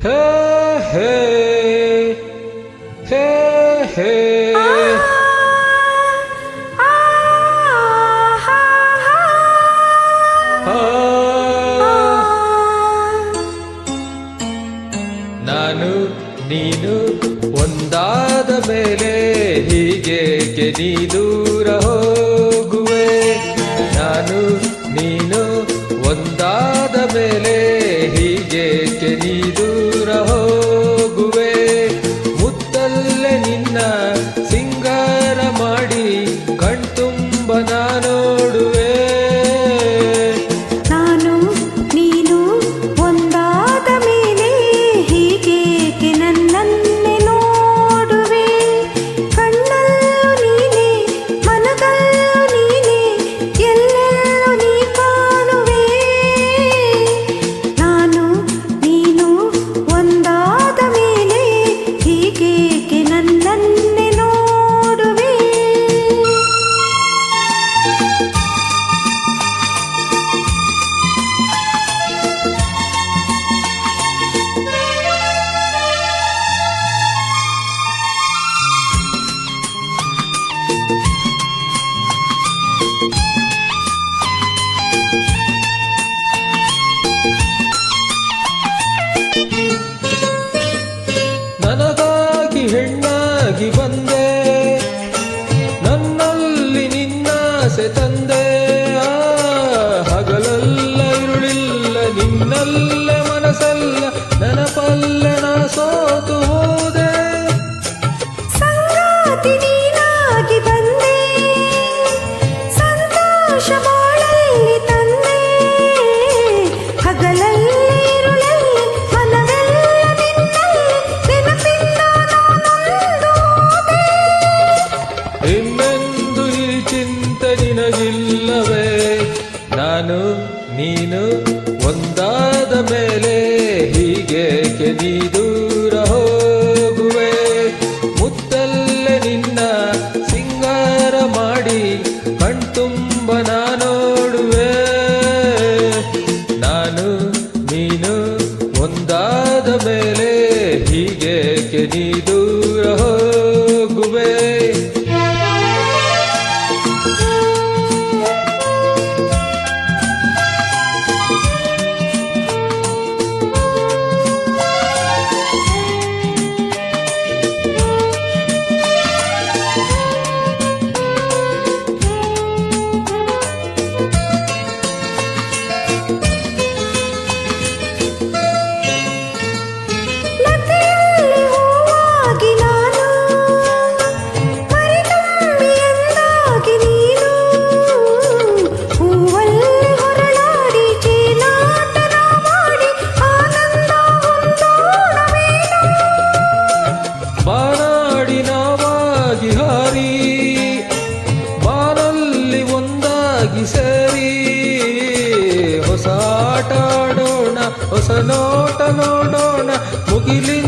ಹೇ ಹೇ ಹೇ ಹೇ ನಾನು ನೀನು ಒಂದಾದ ಮೇಲೆ ಹೀಗೇಕೆ ನೀ ದೂರ ಹೋಗುವೆ. ನಾನು ನೀನು ಒಂದಾದ ಮೇಲೆ ಹೀಗೇಕೆ ನೀ ದೂರ ಹೋಗುವೆ. ಮುತ್ತಲ್ಲೇ ನಿನ್ನ ಸಿಂಗಾರ ಮಾಡಿ ಕಣ್ತುಂಬ ನೋಡುವೆ. ನಾನು ನೀನು ಒಂದಾದ ಮೇಲೆ ಹೀಗೇಕೆ ನನ್ನನ್ನೇ ನೋಡುವೆ. ಕಣ್ಣಲ್ಲೂ ನೀನೆ ಮನದಲ್ಲೂ ನೀನೆ ಎಲ್ಲೆಲ್ಲೂ ನೀ ಕಾಣುವೆ. ನಾನು ನೀನು ಒಂದಾದ ಮೇಲೆ ಹೀಗೇಕೆ ನನ್ನನ್ನೇ ನೋಡುವೆ. ನನಗಾಗಿ ಹೆಣ್ಣಾಗಿ ಬಂದೆ, ನನ್ನಲ್ಲಿ ನಿನ್ನಾಸೆ ತಂದೆ. ಹಗಲಲ್ಲ ಇರುಳಿಲ್ಲ ನಿನ್ನಲ್ಲ ಮನಸ್ಸಲ್ಲ ನೆನಪಲ್ಲ ನಾ ಸೋತು ಹೋದೆ. ಸಂಗಾತಿ ನೀನಾಗಿ ಬಂದೆ, ಸಂತೋಷ ಬಾಳಲ್ಲಿ ತಂದೆ. ಹಗಲಲ್ಲಿ ಇರುಳಲ್ಲಿ ಮನವೆಲ್ಲ ನಿನ್ನಲ್ಲಿ ನೆನಪಿಂದ ನಾನೊಂದು ಹೋದೆ. ಇನ್ನೆಂದು ಈ ಚಿಂತೆ ನಿನಗಿಲ್ಲವೇ. ನಾನು ನೀನು ಒಂದಾದ ಮೇಲೆ ಹೀಗೇಕೆ ನೀ ದೂರ ಹೋಗುವೆ. ಮುತ್ತಲ್ಲೇ ನಿನ್ನ ಸಿಂಗಾರ ಮಾಡಿ ಕಣ್ತುಂಬ ನೋಡುವೆ. ನಾನು ನೀನು ಒಂದಾದ ಮೇಲೆ ಹೀಗೇಕೆ ನೀ ದೂರ ಹೋಗುವೆ. ಲತೆಯಲ್ಲಿ ಹೂವಾಗಿ ನಾನು, ಮರಿತುಂಬಿ ಎಂದಾಗಿ ನೀನು. ಹೂವಲ್ಲಿ ಹೊರಳಾಡಿ ಚೀನಾಟನ ಮಾಡಿ ಆನಂದ ಹೊಂದೋಣವೇನು. ಬಾನಾಡಿ ನಾವಾಗಿ ಹಾರಿ ಬಾನಲ್ಲಿ ಒಂದಾಗಿ ಸೇರಿ ಹೊಸ ಆಟ ಆಡೋಣ, ಹೊಸ ನೋಟ ನೋಡೋಣ. ಮುಗಿಲಿನ